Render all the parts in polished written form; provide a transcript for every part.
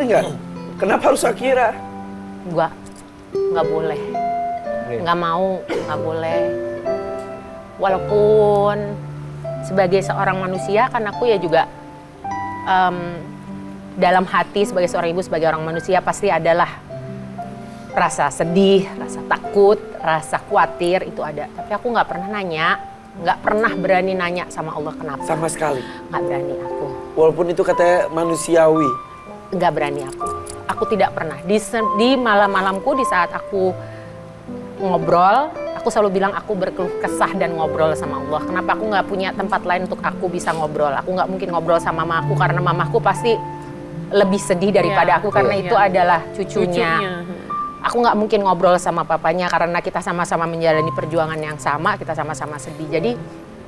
mikir nggak? Kenapa harus Shakira? Nggak boleh. Nggak mau, nggak boleh. Walaupun sebagai seorang manusia kan aku ya juga dalam hati sebagai seorang ibu, sebagai orang manusia pasti adalah rasa sedih, rasa takut, rasa khawatir itu ada. Tapi aku nggak pernah nanya, nggak pernah berani nanya sama Allah kenapa. Sama sekali? Nggak berani aku. Walaupun itu katanya manusiawi? Nggak berani aku. Aku tidak pernah. Di malam-malamku di saat aku ngobrol, aku selalu bilang aku berkeluh kesah dan ngobrol sama Allah. Kenapa aku nggak punya tempat lain untuk aku bisa ngobrol? Aku nggak mungkin ngobrol sama mamaku karena mamaku pasti lebih sedih daripada aku karena itu adalah cucunya. Aku nggak mungkin ngobrol sama papanya karena kita sama-sama menjalani perjuangan yang sama, kita sama-sama sedih. Jadi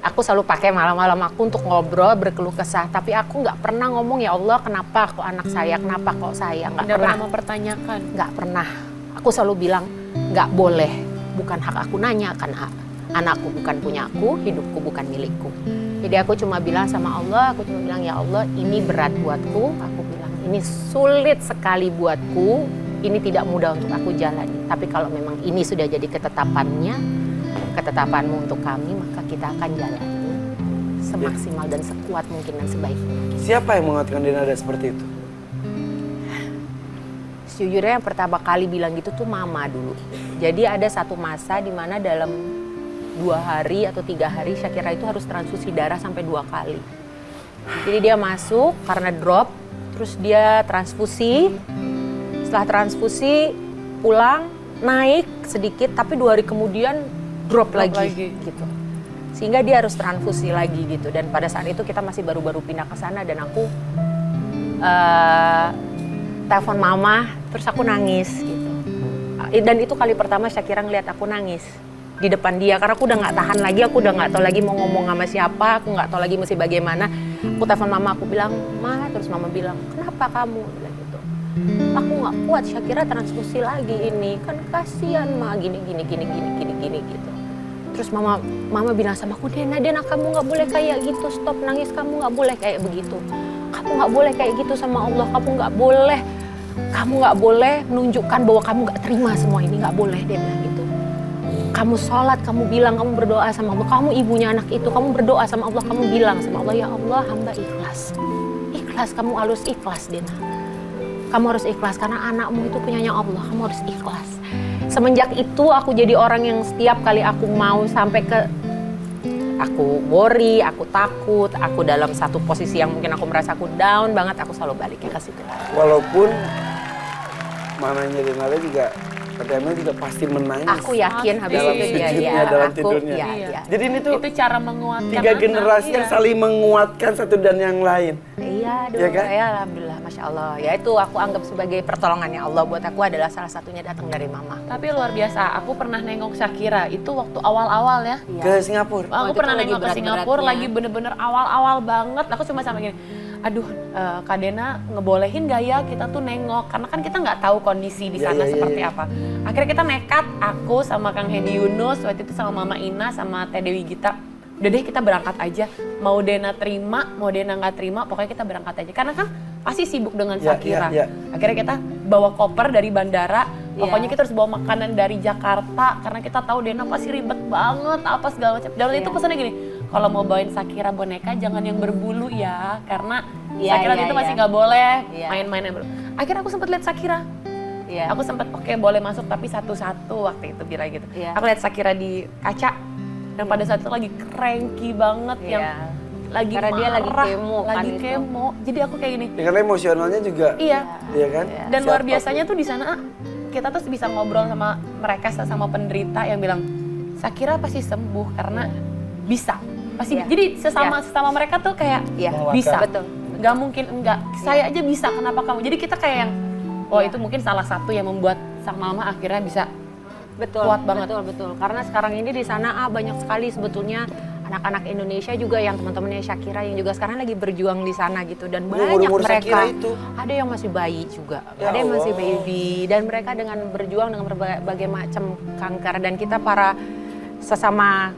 aku selalu pakai malam-malam aku untuk ngobrol, berkeluh kesah. Tapi aku nggak pernah ngomong, ya Allah kenapa kok anak saya, kenapa kok saya. Nggak pernah mempertanyakan. Nggak pernah. Aku selalu bilang, nggak boleh. Bukan hak aku nanya, kan anakku bukan punya aku, hidupku bukan milikku. Jadi aku cuma bilang sama Allah, aku cuma bilang, ya Allah ini berat buatku. Aku bilang, ini sulit sekali buatku. Ini tidak mudah untuk aku jalani. Tapi kalau memang ini sudah jadi ketetapannya, ketetapanmu untuk kami, maka kita akan jalani semaksimal dan sekuat mungkin dan sebaik mungkin. Siapa yang menguatkan Denada seperti itu? Sejujurnya yang pertama kali bilang gitu tuh mama dulu. Jadi ada satu masa di mana dalam 2 hari atau 3 hari Shakira itu harus transfusi darah sampai 2 kali. Jadi dia masuk karena drop, terus dia transfusi. Setelah transfusi pulang naik sedikit, tapi 2 hari kemudian drop lagi gitu. Sehingga dia harus transfusi lagi gitu. Dan pada saat itu kita masih baru-baru pindah ke sana dan aku telepon mama, terus aku nangis gitu. Dan itu kali pertama Shakira ngeliat aku nangis di depan dia, karena aku udah nggak tahan lagi, aku udah nggak tahu lagi mau ngomong sama siapa, aku nggak tahu lagi mesti bagaimana. Aku telepon mama, aku bilang, Ma, terus mama bilang, kenapa kamu? Bilang gitu. Aku nggak kuat, Shakira transfusi lagi ini, kan kasihan Ma, gini gitu. Terus mama bilang sama aku, Dena kamu nggak boleh kayak gitu, stop nangis, kamu nggak boleh kayak begitu. Kamu nggak boleh kayak gitu sama Allah, kamu nggak boleh menunjukkan bahwa kamu nggak terima semua ini, nggak boleh, dia bilang gitu. Kamu sholat, kamu bilang, kamu berdoa sama Allah, kamu ibunya anak itu, kamu berdoa sama Allah, kamu bilang sama Allah, ya Allah hamba ikhlas. Ikhlas, kamu harus ikhlas Dena. Kamu harus ikhlas karena anakmu itu punyanya Allah, kamu harus ikhlas. Semenjak itu aku jadi orang yang setiap kali aku mau sampai ke aku worry, aku takut, aku dalam satu posisi yang mungkin aku merasa aku down banget, aku selalu baliknya ke situ. Walaupun mamanya Denada juga, katanya juga pasti menangis. Aku yakin habis dalam itu sujudnya, dalam tidurnya. Iya. Jadi ini tuh itu cara menguatkan 3 generasi yang saling menguatkan satu dan yang lain. Iya, Ya kan? ya alhamdulillah, masya Allah. Ya itu aku anggap sebagai pertolongannya Allah buat aku adalah salah satunya datang dari mama. Tapi luar biasa, aku pernah nengok Shakira itu waktu awal-awal ya. Iya. Ke Singapura. Aku itu pernah lagi nengok ke Singapura, berat-beratnya. lagi bener-bener awal-awal banget. Aku cuma sama gini, aduh Kak Dena ngebolehin gak ya kita tuh nengok? Karena kan kita nggak tahu kondisi di sana seperti apa. Akhirnya kita nekat, aku sama Kang Hedi Yunus, waktu itu sama Mama Ina, sama Teh Dewi Gita. Udah deh kita berangkat aja, mau Dena terima, mau Dena nggak terima, pokoknya kita berangkat aja. Karena kan pasti sibuk dengan Shakira. Akhirnya kita bawa koper dari bandara, pokoknya kita harus bawa makanan dari Jakarta, karena kita tahu Dena pasti ribet banget, apa segala macam. Dan itu pesannya gini, kalau mau bawain Shakira boneka jangan yang berbulu ya, karena Shakira itu masih nggak boleh main-main yang berbulu. Akhirnya aku sempat lihat Shakira. Aku sempat oke, boleh masuk tapi satu-satu waktu itu bilang gitu. Aku lihat Shakira di kaca. Dan pada saat itu lagi cranky banget yang lagi karena marah, dia lagi kemo kan kemo. Jadi aku kayak gini. Dengan emosionalnya juga. Iya kan? Dan luar biasanya tuh di sana kita tuh bisa ngobrol sama mereka, sama penderita yang bilang Shakira pasti sembuh karena bisa. Pasti. Jadi sesama mereka tuh kayak bisa. Betul. Nggak mungkin enggak. Saya aja bisa, kenapa kamu? Jadi kita kayak yang itu mungkin salah satu yang membuat sang mama akhirnya bisa kuat banget. Betul. Karena sekarang ini di sana banyak sekali sebetulnya anak-anak Indonesia juga yang teman-temannya Shakira yang juga sekarang lagi berjuang di sana gitu, dan banyak mereka ada yang masih bayi juga, ada yang masih baby, dan mereka dengan berjuang dengan berbagai macam kanker, dan kita para sesama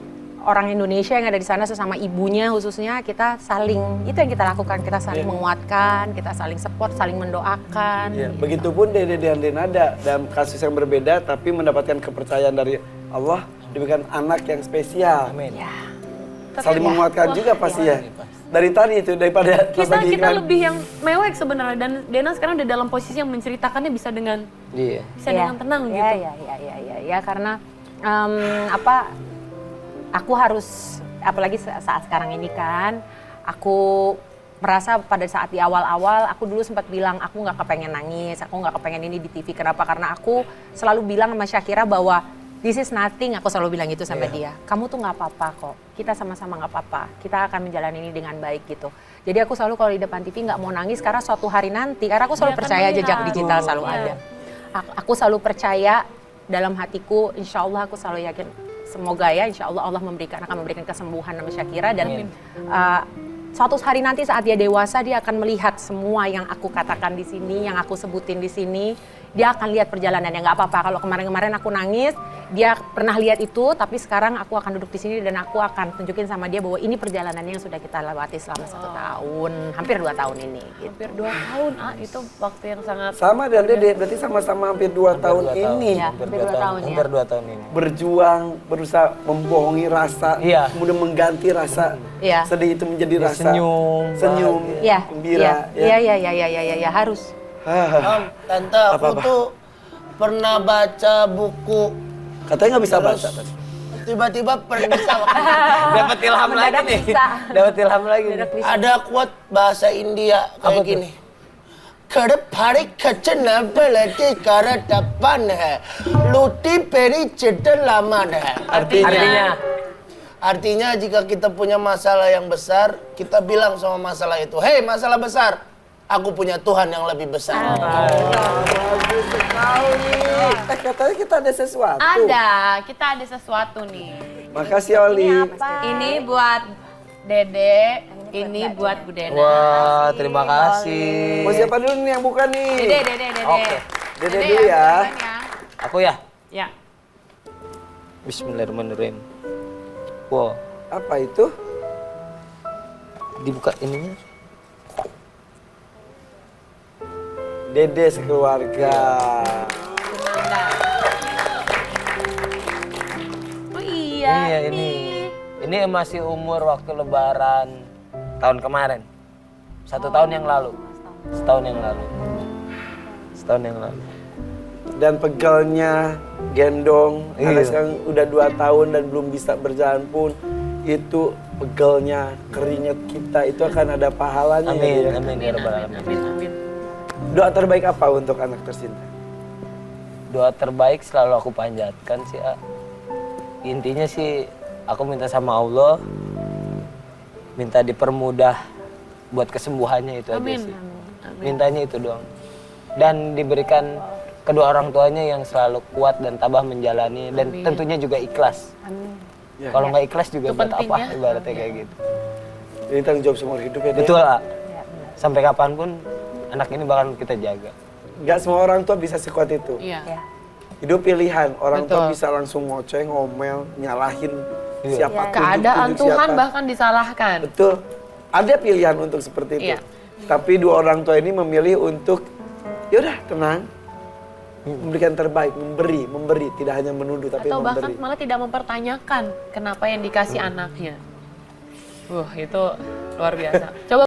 orang Indonesia yang ada di sana sesama ibunya khususnya kita saling, itu yang kita lakukan, kita saling menguatkan, kita saling support, saling mendoakan. Ya, begitupun Dede dan Denada dalam kasus yang berbeda tapi mendapatkan kepercayaan dari Allah, diberikan anak yang spesial. Amin. Ya. Saling menguatkan juga pasti ya. Dari tadi itu daripada Kita tadi kita kan. lebih yang mewek sebenarnya, dan Dena sekarang udah dalam posisi yang menceritakannya bisa dengan Iya. dengan tenang gitu. Ya, karena aku harus, apalagi saat sekarang ini kan, aku merasa pada saat di awal-awal, aku dulu sempat bilang aku nggak kepengen nangis, aku nggak kepengen ini di TV. Kenapa? Karena aku selalu bilang sama Syakira bahwa this is nothing, aku selalu bilang gitu sama dia. Kamu tuh nggak apa-apa kok, kita sama-sama nggak apa-apa, kita akan menjalani ini dengan baik gitu. Jadi aku selalu kalau di depan TV nggak mau nangis karena suatu hari nanti, karena aku selalu percaya jejak digital selalu ada. Aku selalu percaya dalam hatiku, insya Allah aku selalu yakin, semoga ya insya Allah Allah akan memberikan kesembuhan sama Syakira dan suatu hari nanti saat dia dewasa dia akan melihat semua yang aku katakan di sini, yang aku sebutin di sini. Dia akan lihat perjalanannya, nggak apa-apa. Kalau kemarin-kemarin aku nangis, dia pernah lihat itu, tapi sekarang aku akan duduk di sini dan aku akan tunjukin sama dia bahwa ini perjalanannya yang sudah kita lewati selama 1 tahun, hampir 2 tahun ini. Gitu. Hampir 2 tahun, itu waktu yang sangat... Sama dan Dede, berarti sama-sama hampir 2 tahun ini. Ya, hampir 2 tahun ya. Hampir 2 tahun ini. Berjuang, berusaha membohongi rasa, Iya. kemudian mengganti rasa Iya. sedih itu menjadi Ya, rasa senyum, Iya, gembira. iya, harus. Tante, aku tuh pernah baca buku, Katanya nggak bisa baca. tiba-tiba bisa. Dapat ilham lagi Mendadak nih. bisa. Dapat ilham lagi. Ada quote bahasa India kayak gini. Kadepari kacana belati kara tapan hai, luti peri cita laman hai. Artinya jika kita punya masalah yang besar, kita bilang sama masalah itu, hei masalah besar, aku punya Tuhan yang lebih besar. Bagus sekali. Katanya kita ada sesuatu. Kita ada sesuatu nih. Makasih Oli. Ini buat Dede, ini buat Bu Dena. Wah, terima kasih. Mau siapa dulu nih yang buka nih? Dede. Oke. Dede dulu ya. Aku ya. Ya. Bismillahirrahmanirrahim. Wow, Apa itu? dibuka ininya. Dede sekeluarga. Oh iya, ini. Ini masih umur waktu lebaran tahun kemarin. 1 tahun yang lalu. Setahun yang lalu. Dan pegelnya gendong, Iya. anak sekarang udah 2 tahun dan belum bisa berjalan pun, itu pegelnya, keringat kita itu akan ada pahalanya. Amin, ya. amin ya rabbal alamin. Doa terbaik apa untuk anak tercinta? Doa terbaik selalu aku panjatkan sih, A. Intinya sih aku minta sama Allah, minta dipermudah buat kesembuhannya itu aja sih. Mintanya itu doang. Dan diberikan kedua orang tuanya yang selalu kuat dan tabah menjalani dan tentunya juga ikhlas. Ya. Kalau nggak ikhlas juga Itu buat apa pentingnya. ibaratnya kayak gitu. Ini tanggung jawab seumur hidup ya. Dede. Betul, A. Sampai kapanpun anak ini bakal kita jaga. Gak semua orang tua bisa sekuat itu. Iya. Ya. Hidup pilihan, orang tua Betul. bisa langsung ngoceh, ngomel, nyalahin Iya. siapapun. Keadaan tunjuk Tuhan siapa. bahkan disalahkan. Betul. Ada pilihan untuk seperti itu. Iya. Tapi 2 orang tua ini memilih untuk, yaudah tenang, memberikan terbaik, memberi, tidak hanya menuduh tapi Atau bahkan memberi. malah tidak mempertanyakan kenapa yang dikasih anaknya. Itu luar biasa. Coba